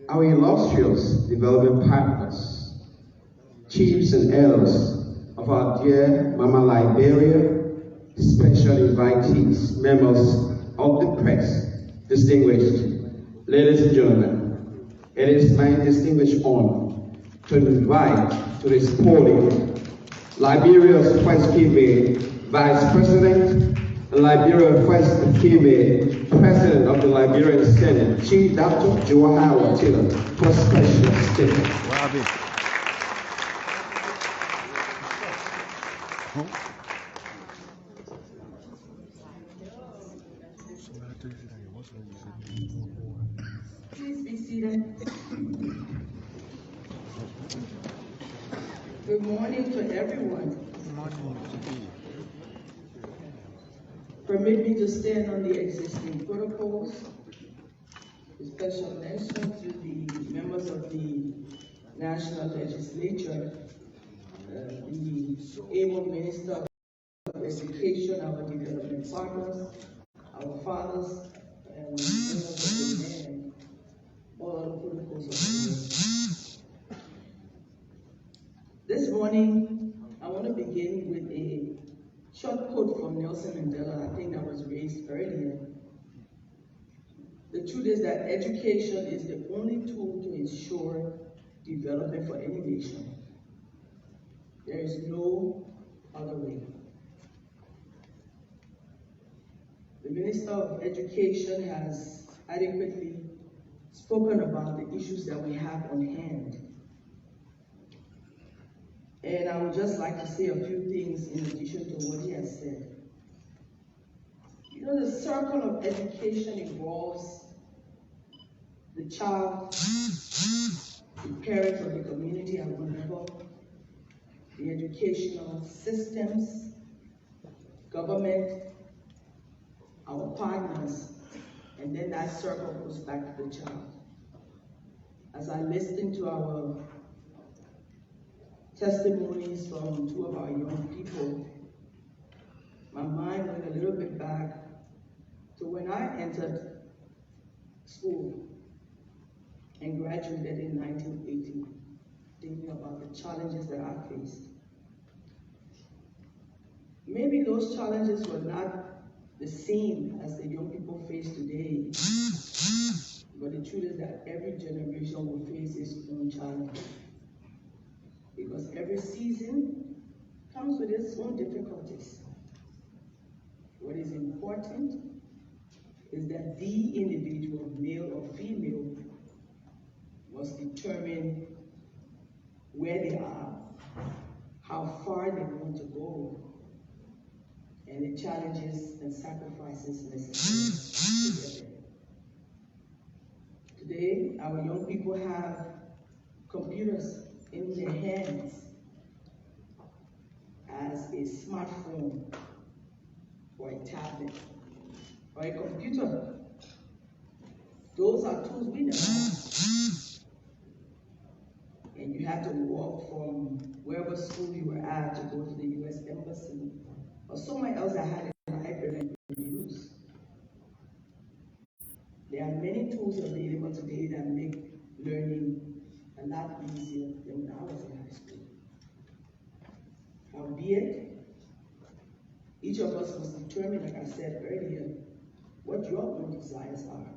our illustrious development partners, chiefs and elders of our dear Mama Liberia, special invitees, members of the press, distinguished ladies and gentlemen, it is my distinguished honor to invite to this podium Liberia's first female Vice President and Liberia's first female President of the Liberian Senate, Chief Dr. Joanna Taylor, for a special statement. Please be seated. Good morning to everyone. Good morning. Permit me to stand on the existing protocols. A special mention to the members of the National Legislature, the able Minister of Education, our development partners, our fathers, and members of the men, all other protocols of the world. This morning, I want to begin with a short quote from Nelson Mandela, I think that was raised earlier. The truth is that education is the only tool to ensure development for any nation. There is no other way. The Minister of Education has adequately spoken about the issues that we have on hand. And I would just like to say a few things in addition to what he has said. You know, the circle of education involves the child, the parents of the community at one level, the educational systems, government, our partners, and then that circle goes back to the child. As I listen to our testimonies from two of our young people, my mind went a little bit back to when I entered school and graduated in 1980, thinking about the challenges that I faced. Maybe those challenges were not the same as the young people face today, but the truth is that every generation will face its own challenges, because every season comes with its own difficulties. What is important is that the individual, male or female, must determine where they are, how far they want to go, and the challenges and sacrifices necessary to get there. Today, our young people have computers in their hands as a smartphone or a tablet or a computer. Those are tools we never had. And you had to walk from wherever school you were at to go to the U.S. Embassy or somewhere else that had a library to use. There are many tools available today that make learning a lot easier than when I was in high school. Howbeit, each of us must determine, like I said earlier, what your own desires are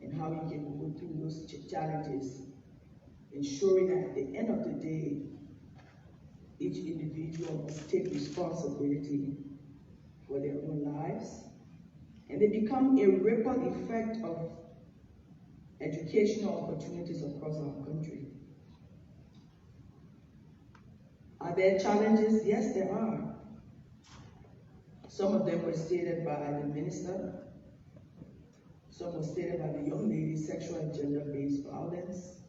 and how you can go through those challenges, ensuring that at the end of the day, each individual must take responsibility for their own lives, and they become a ripple effect of educational opportunities across our country. Are there challenges? Yes, there are. Some of them were stated by the minister. Some were stated by the young lady: sexual and gender-based violence,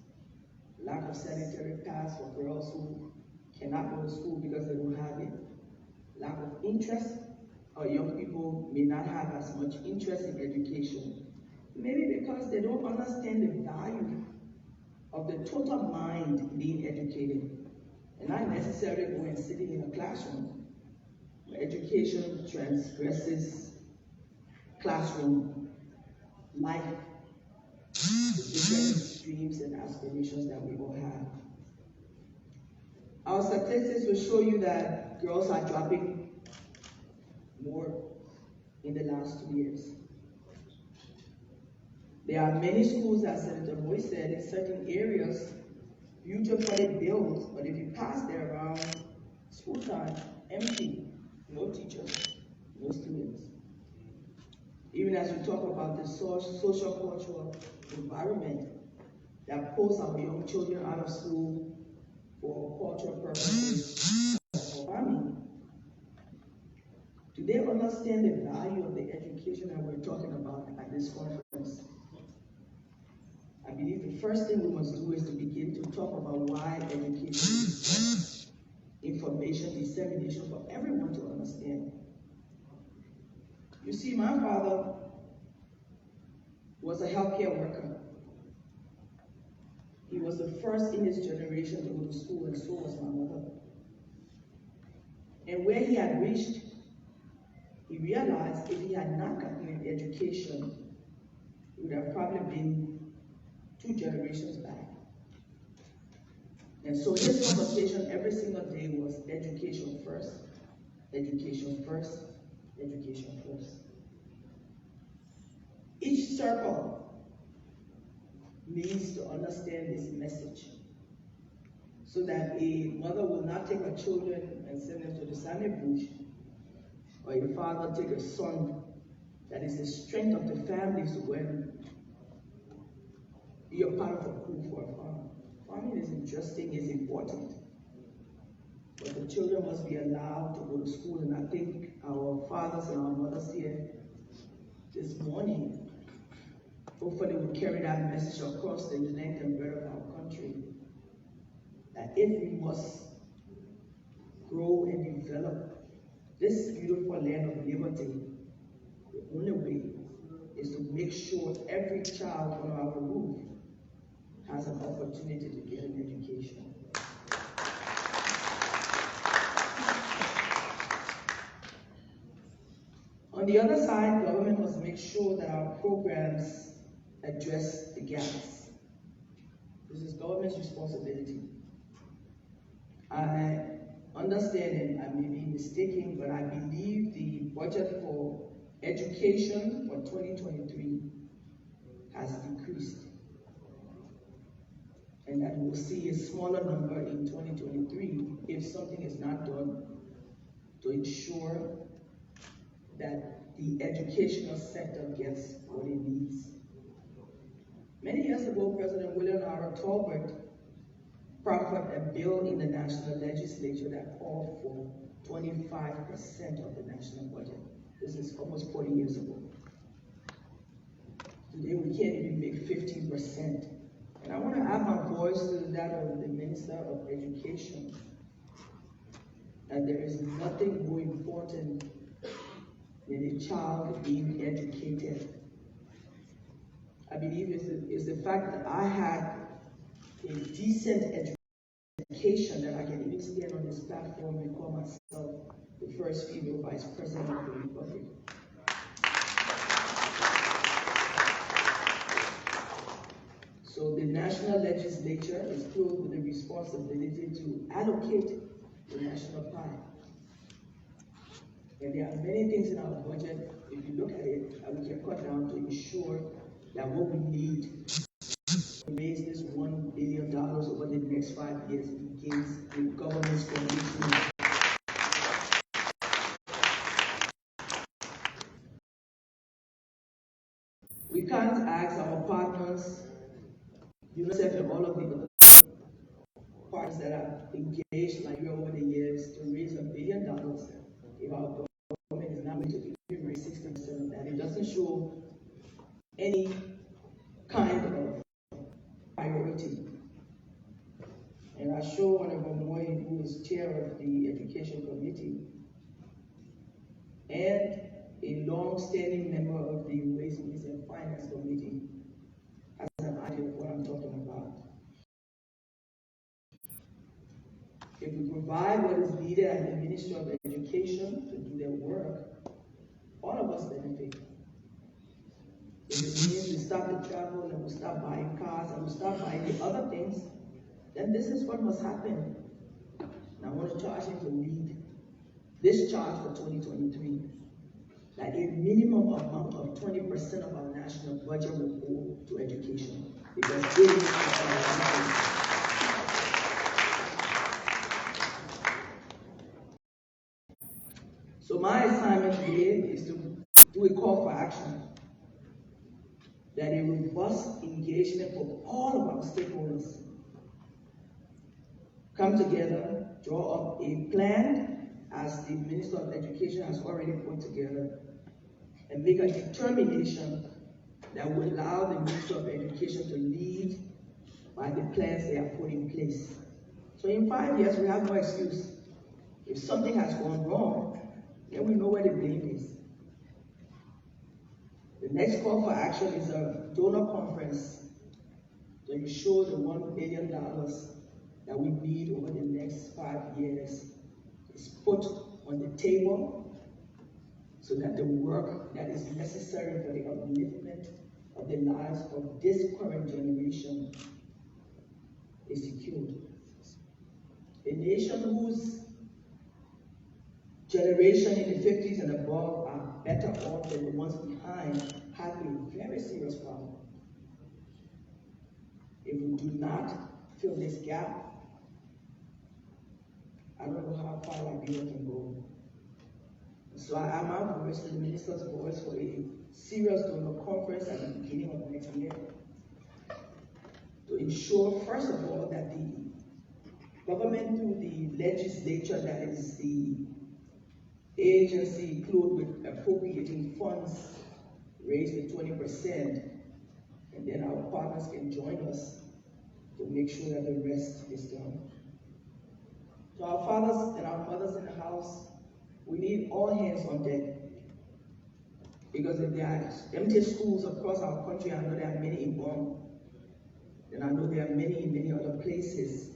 lack of sanitary pads for girls who cannot go to school because they don't have it, lack of interest, or young people may not have as much interest in education, maybe because they don't understand the value of the total mind being educated, and not necessarily going and sitting in a classroom. Education transgresses classroom life the different dreams and aspirations that we all have. Our statistics will show you that girls are dropping more in the last 2 years. There are many schools, as Senator Roy said, in certain areas, beautifully built, but if you pass there around school time, empty, no teachers, no students. Even as we talk about the social cultural environment that pulls our young children out of school for cultural purposes, for farming, do they understand the value of the education that we're talking about at this conference? I believe the first thing we must do is to begin to talk about why education is information dissemination for everyone to understand. You see, my father was a healthcare worker. He was the first in his generation to go to school, and so was my mother. And where he had reached, he realized if he had not gotten an education, it would have probably been 2 generations back. And so his conversation every single day was education first, education first, education first. Each circle needs to understand this message so that a mother will not take her children and send them to the sandy bush, or a father take a son that is the strength of the family to go and be a part of a crew for a farm. Farming is interesting, it's important, but the children must be allowed to go to school. And I think our fathers and our mothers here this morning hopefully will carry that message across the length and breadth of our country, that if we must grow and develop this beautiful land of liberty, the only way is to make sure every child on our roof has an opportunity to get an education. On the other side, government must make sure that our programs address the gaps. This is government's responsibility. I understand, and I may be mistaken, but I believe the budget for education for 2023 has decreased, and that we'll see a smaller number in 2023 if something is not done to ensure that the educational sector gets what it needs. Many years ago, President William R. Tolbert proffered a bill in the national legislature that called for 25% of the national budget. This is almost 40 years ago. Today, we can't even make 15%. And I want to add my voice to that of the Minister of Education, that there is nothing more important than a child being educated. I believe it's the fact that I had a decent education that I can even stand on this platform and call myself the first female vice president of the Republic. So the national legislature is filled with the responsibility to allocate the national pie. And there are many things in our budget, if you look at it, that we can cut down to ensure that what we need to raise this $1 billion over the next 5 years begins with government's condition. We can't ask our partners, UNICEF and all of the other partners that have engaged Liberia over the years to raise $1 billion if our government is not going to even raise 60% of that. It doesn't show any kind of priority. And I show Honorable Moy, who is chair of the Education Committee and a long-standing member of the Ways, Means and Finance Committee, has an idea of what I'm talking about. If we provide what is needed at the Ministry of Education to do their work, all of us benefit. If it means we stop the travel and we start buying cars and we start buying the other things, then this is what must happen. And I want to charge him to lead this charge for 2023, that a minimum amount of 20% of our national budget will go to education, because it is our. So my assignment today is to do a call for action, that a robust engagement for all of our stakeholders come together, draw up a plan, as the Minister of Education has already put together, and make a determination that will allow the Minister of Education to lead by the plans they have put in place. So in 5 years, we have no excuse. If something has gone wrong, then we know where the blame is. The next call for action is a donor conference to ensure the $1 billion that we need over the next 5 years is put on the table, so that the work that is necessary for the upliftment of the lives of this current generation is secured. A nation whose generation in the 50s and above are better off than the ones behind have a very serious problem. If we do not fill this gap, I don't know how far Liberia can go. So I'm out voice to the Minister's voice for a serious donor conference at the beginning of next year, to ensure, first of all, that the government, through the legislature, that is the agency clothed with appropriating funds, raise the 20%, and then our partners can join us to make sure that the rest is done. To our fathers and our mothers in the house, we need all hands on deck. Because if there are empty schools across our country, I know there are many in Bonn, and I know there are many in many other places.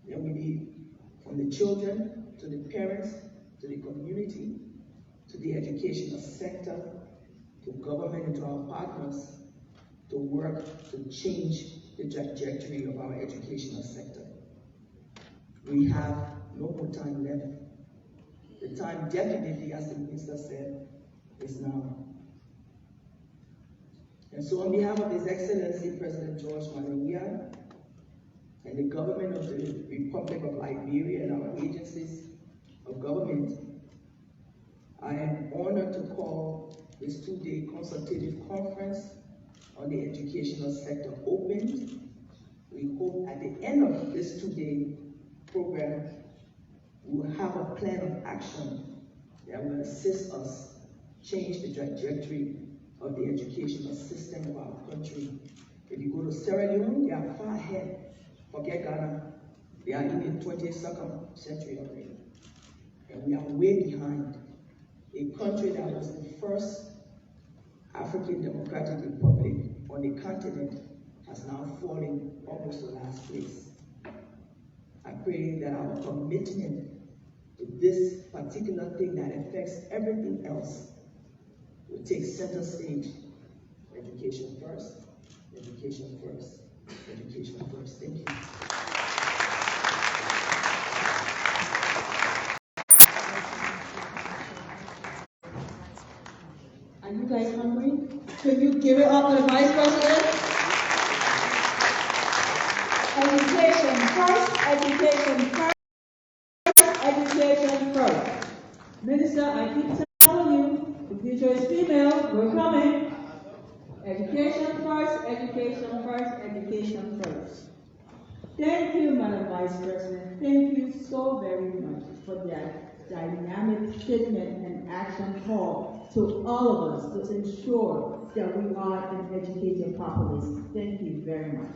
Then we need, from the children to the parents, to the community, to the educational sector, to government and to our partners, to work to change the trajectory of our educational sector. We have no more time left. The time definitely, as the minister said, is now. And so on behalf of His Excellency President George Malawiya and the government of the Republic of Liberia and our agencies of government, I am honored to call this 2-day consultative conference on the educational sector opened. We hope at the end of this 2-day program, we will have a plan of action that will assist us change the trajectory of the educational system of our country. If you go to Sierra Leone, they are far ahead. Forget Ghana, they are in the 22nd century already. And we are way behind. A country that was the first African Democratic Republic on the continent has now fallen almost to last place. I pray that our commitment to this particular thing that affects everything else will take center stage. Education first, education first, education first. Thank you. Are you guys hungry? Can you give it up to the Vice President? Education first, education first, education first. Minister, I keep telling you, the future is female, we're coming. Education first, education first, education first. Thank you, Madam Vice President. Thank you so very much for that dynamic statement and action call to all of us to ensure that we are an educated populace. Thank you very much.